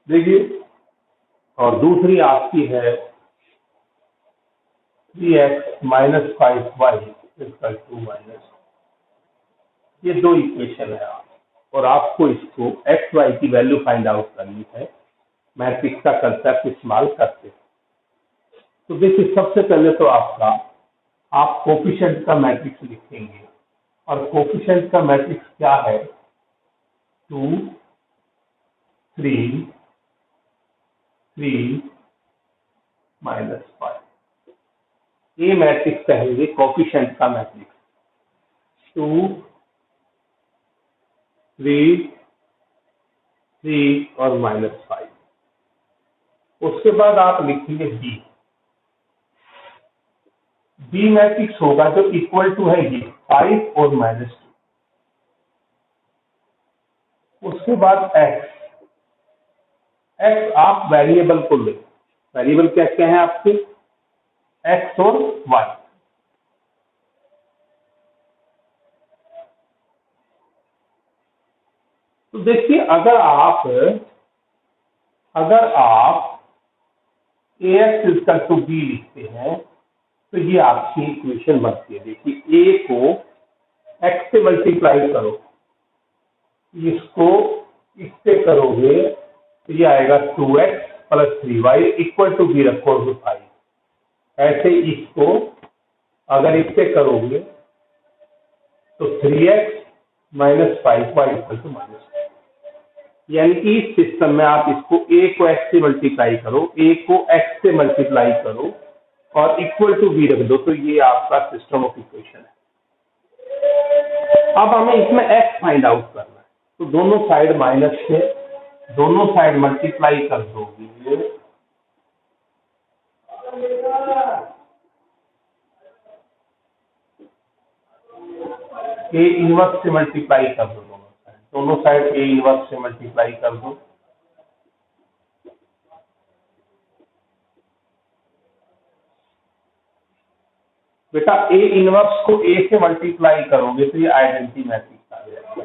देखिए, और दूसरी आपकी है 3x minus 5y equal to minus, ये दो इक्वेशन है और आपको इसको एक्स वाई की वैल्यू फाइंड आउट करनी है मैट्रिक्स का कंसेप्ट इस्तेमाल करते हैं। तो देखिए, सबसे पहले तो आप कोफिशिएंट का मैट्रिक्स लिखेंगे और कोफिशिएंट का मैट्रिक्स क्या है? 2 3 3 माइनस 5, ये मैट्रिक्स कहेंगे कोफिशिएंट का मैट्रिक्स। 2 3 3 और माइनस 5। उसके बाद आप लिखेंगे बी मैट्रिक्स होगा जो इक्वल टू है ये 5 और माइनस 2। उसके बाद एक्स आप वेरिएबल को ले, वेरिएबल क्या क्या है आपके? एक्स और वाई। तो देखिए, अगर आप ax इक्वल टू बी लिखते हैं तो ये आपकी इक्वेशन बनती है। देखिए, ए को एक्स से मल्टीप्लाई करो, इसको इससे करोगे तो ये आएगा 2x plus 3y equal to B रखोगे 5। ऐसे इसको अगर इससे करोगे तो 3x minus 5y equal to minus, यानी कि इस सिस्टम में आप इसको a को x से मल्टीप्लाई करो, a को x से मल्टीप्लाई करो और इक्वल टू b रख दो, तो ये आपका सिस्टम ऑफ इक्वेशन है। अब हमें इसमें x फाइंड आउट करना है, तो दोनों साइड माइनस से दोनों साइड मल्टीप्लाई कर दोगे, ए इनवर्स से मल्टीप्लाई कर दो, दोनों साइड ए इनवर्स से मल्टीप्लाई कर दो। बेटा, ए इनवर्स को ए से मल्टीप्लाई करोगे तो ये आइडेंटिटी मैट्रिक्स आ जाएगा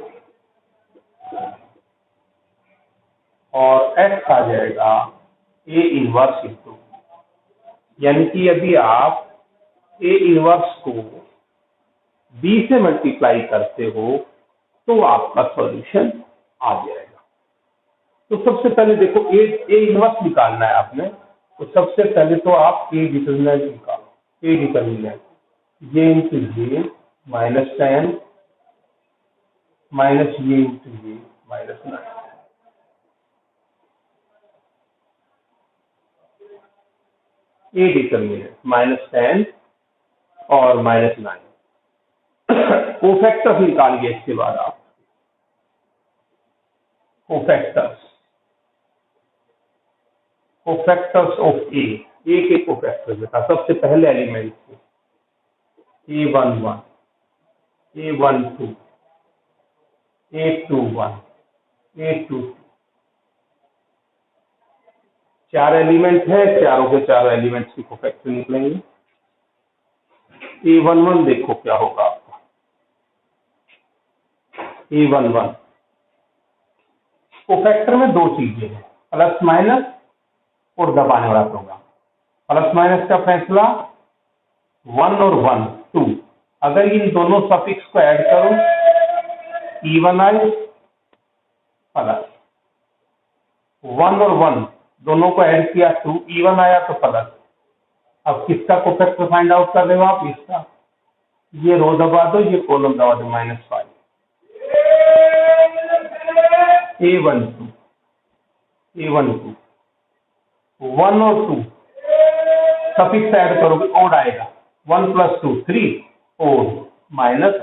और एक्स आ जाएगा ए इनवर्स इंटू, यानी कि यदि आप ए इनवर्स को बी से मल्टीप्लाई करते हो तो आपका सॉल्यूशन आ जाएगा। तो सबसे पहले देखो, ए इनवर्स निकालना है आपने, तो सबसे पहले तो आप ए डिटर्मिनेंट निकालो। ए डिटर्मिनेंट ये इंटू ये माइनस 10 माइनस ये इंटू ये माइनस 9। ए डिटर्मिनेंट माइनस 10 और माइनस 9। कोफैक्टर्स निकालिए। इसके बाद आप कोफैक्टर्स ऑफ ए के कोफैक्टर्स बेटा, सबसे पहले element A11 A12 A21 A22, चार एलिमेंट है, चारों के चारों एलिमेंट्स की कोफैक्टर निकलेंगे। A11 देखो क्या होगा आपका। A11 कोफैक्टर में दो चीजें हैं, प्लस माइनस और दबाने वाला प्रोग्राम। प्लस माइनस का फैसला 1 और 1 2, अगर इन दोनों सफिक्स को ऐड करो E1 आए प्लस, 1 और 1 दोनों को ऐड किया 2, E1 आया तो प्लस। अब किसका कोफैक्टर फाइंड आउट कर रहे हो आप? इसका। ये रो दबा दो, ये कॉलम दबा दो, -5। A12 1 और 2 सफिक्स ऐड करोगे, ओड आएगा, 1 + 2 3 ओड माइनस।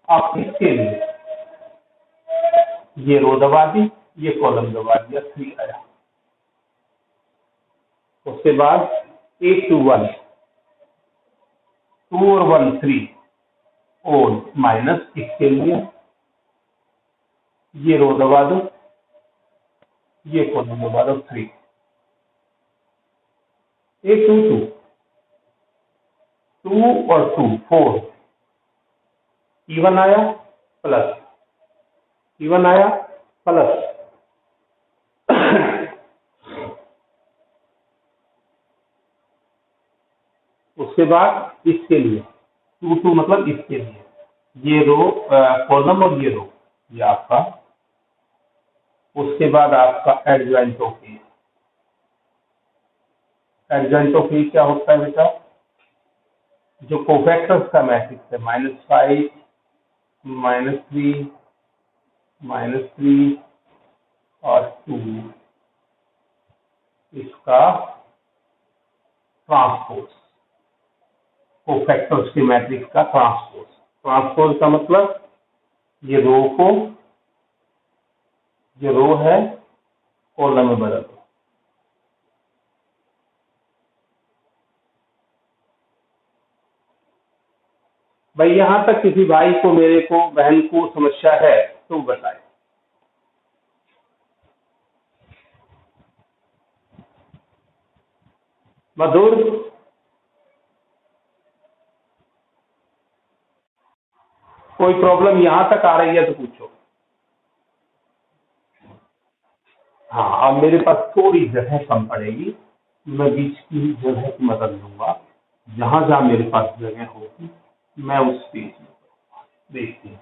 आप इसके लिए ये रो दबा दी, ये कॉलम दबा दिया, 3 आया। उसके बाद A21 2 और 1 3 ओड माइनस, इसके लिए ये रो दबा दो, ये कॉलम दबा दो, 3। A22 2 और 2 4, E1 आया प्लस, E1 आया प्लस उसके बाद इसके लिए 2 मतलब इसके लिए ये रो कॉलम और ये रो ये आपका। उसके बाद आपका adjoint of A. Adjoint of A क्या होता है बेटा? जो कोफैक्टर्स का मैट्रिक्स है -5 -3 -3 और 2 इसका ट्रांसपोज। कोफैक्टर्स के मैट्रिक्स का ट्रांसपोज। ट्रांसपोज का मतलब ये रो को जो रो है कॉलम में बदल दो। भाई यहां तक किसी भाई को, मेरे को, बहन को समस्या है तो बताए। मधुर, कोई प्रॉब्लम यहां तक आ रही है तो पूछो। हाँ, अब मेरे पास थोड़ी जगह कम पड़ेगी, मैं बीच की जगह की मदद लूंगा। जहां जहां मेरे पास जगह होगी मैं उस पेज में देखती हूँ।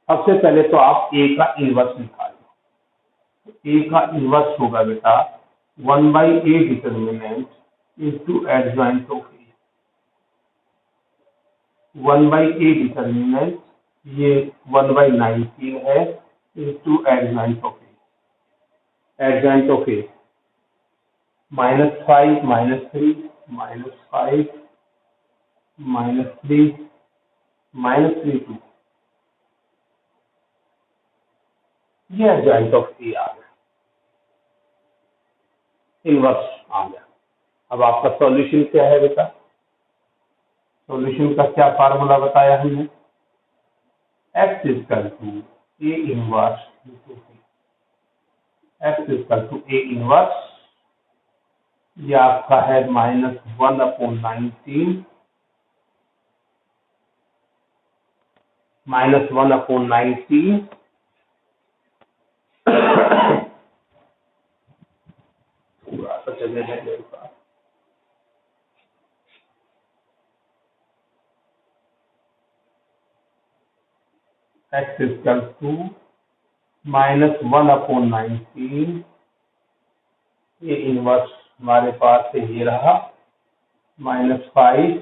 सबसे पहले तो आप ए का इनवर्स निकाल लो। ए का इनवर्स होगा बेटा 1/a determinant into adjoint of A. 1/a determinant ये 1/19 है into adjoint of A. Adjoint of ए -5 -3 -5 -3 -3 2 ये एडजॉइंट ऑफ ए आ गया, इनवर्स आ गया। अब आपका सॉल्यूशन क्या है बेटा? सॉल्यूशन का क्या फार्मूला बताया हमने? x equal to A inverse into B. x equal to A inverse, ये आपका है -1/19 -1/19 थोड़ा सा जगह है मेरे पास। x इक्वल टू -1/19 ये इनवर्स हमारे पास से ये रहा -5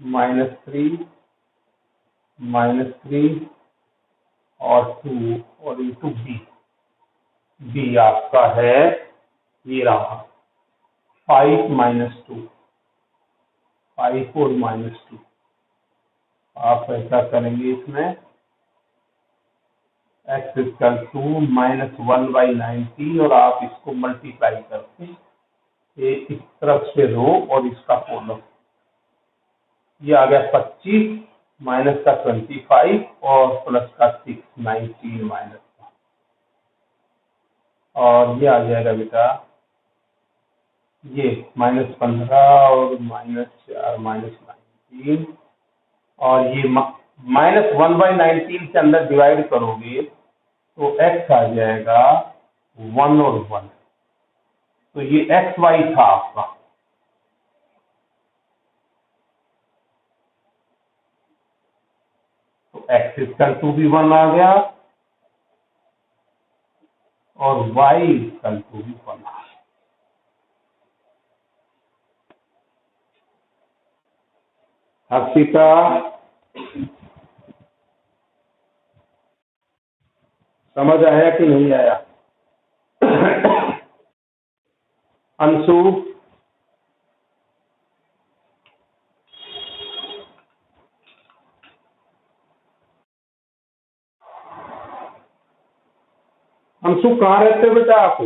-3 -3 और 2 और इंटू बी। बी आपका है ये रहा 5 -2, 5 और -2। आप ऐसा करेंगे इसमें x इक्वल टू -1/19 और आप इसको मल्टीप्लाई करके ये इस तरफ से रो और इसका कॉलम, ये आ गया 25 माइनस का 25 और प्लस का 6 19 माइनस का, और ये आ जाएगा बेटा ये -15 और -4 -19 और ये -1/19 के अंदर डिवाइड करोगे तो x आ जाएगा 1 और 1। तो ये एक्स वाई था आपका। तो x इक्वल टू भी 1 आ गया और y इक्वल टू भी 1 आ गया। हर्षिता, समझ आया कि नहीं आया? अंशु, अंशु कहाँ रहते हो बेटा आप?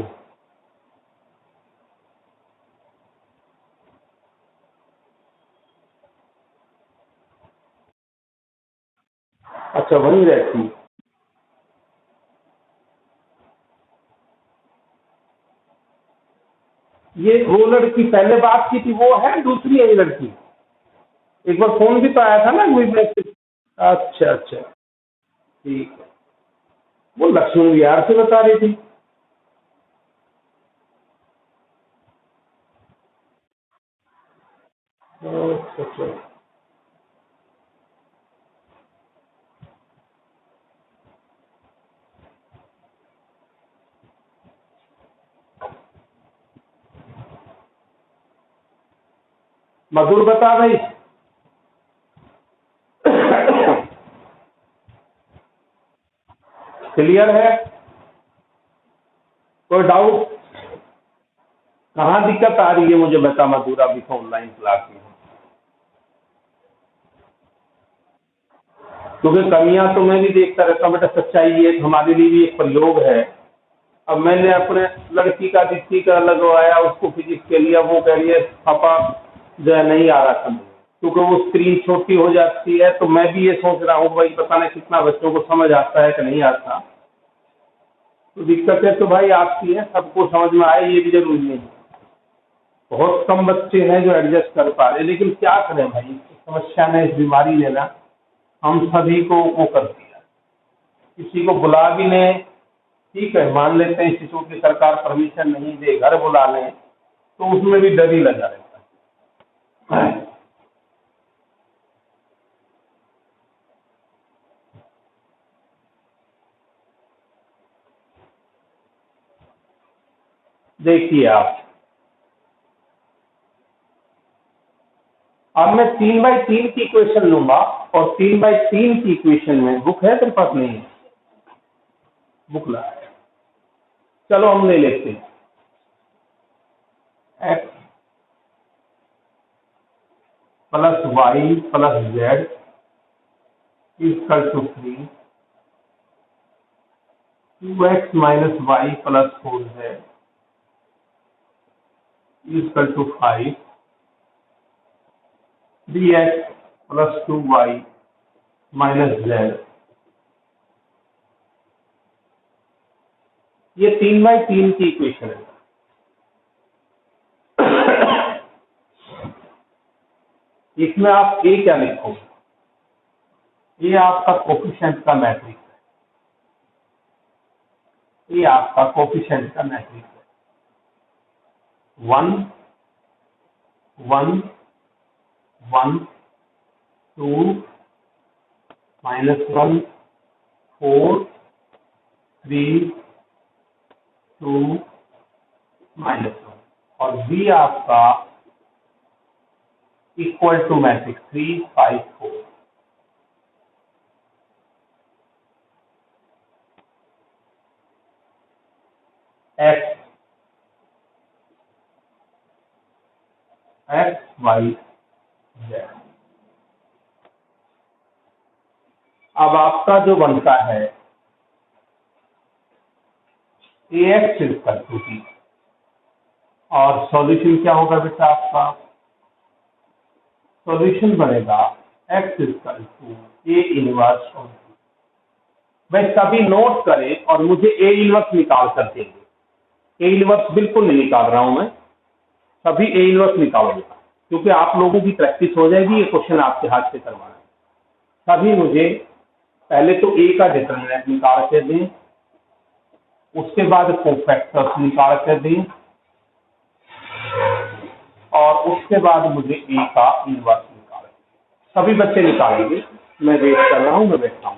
अच्छा वहीं रहती। ये वो लड़की पहले बात की थी वो है, दूसरी है ये लड़की? एक बार फोन भी तो आया था ना कोई मैसेज। अच्छा अच्छा, ठीक है। वो लक्ष्मण विहार से बता रही थी। मधुर बता भाई। क्लियर है? कोई डाउट? कहाँ दिक्कत आ रही है मुझे बता मधुर, अभी तो ऑनलाइन क्लास में हूँ। क्योंकि कमियां तो मैं भी देखता रहता हूँ बेटा, सच्चाई ये हमारे लिए भी एक प्रयोग है। अब मैंने अपने लड़की का दीप्ति का लगवाया, उसको फिजिक्स के लिए, वो कह रही है पापा जो है नहीं आ रहा समझ, क्योंकि वो स्क्रीन छोटी हो जाती है। तो मैं भी ये सोच रहा हूँ भाई पता नहीं कितना बच्चों को समझ आता है कि नहीं आता। तो दिक्कत है तो भाई आपकी है, सबको समझ में आए ये भी जरूरी नहीं है। बहुत कम बच्चे हैं जो एडजस्ट कर पा रहे, लेकिन क्या करें भाई, इस समस्या ने, इस बीमारी ने ना हम सभी को वो कर दिया। किसी को बुला भी लें, ठीक है मान लेते हैं इंस्टीट्यूट की सरकार परमिशन नहीं दे, घर बुला लें तो उसमें भी डर ही लगा रहता है। देखिए आप, अब मैं 3x3 की इक्वेशन लूंगा, और 3x3 की इक्वेशन में बुक है तेरे पास? नहीं है, बुक ला। चलो हम ले लेते हैं x plus Y plus Z equal to 3, 2x minus Y plus 4z equal to 5, 3x plus 2y minus Z. ये 3x3 की इक्वेशन है। इसमें आप ए क्या लिखोगे? ये आपका कोफिशिएंट का मैट्रिक्स है, ये आपका कोफिशिएंट का मैट्रिक्स है। 1 1 1 2 -1 4 3 2 -1, और बी आपका equal to matrix 3 5 4। X X Y Z. अब आपका जो बनता है A X equal to B, और सॉल्यूशन क्या होगा बेटा आपका? सॉल्यूशन बनेगा X equal to A inverse of B. भाई सभी नोट करें और मुझे ए इनवर्स निकाल कर देंगे। ए इनवर्स बिल्कुल नहीं निकाल रहा हूं मैं, सभी ए इनवर्स निकालूंगा, क्योंकि आप लोगों की प्रैक्टिस हो जाएगी, ये क्वेश्चन आपके हाथ से करवाना है। सभी मुझे पहले तो ए का डिटरमिनेंट निकाल के दें, उसके बाद कोफैक्टर्स निकाल कर दें, और उसके बाद मुझे ए का इनवर्स निकाल। सभी बच्चे निकालेंगे, मैं वेट कर रहा हूं, मैं बैठा हूं।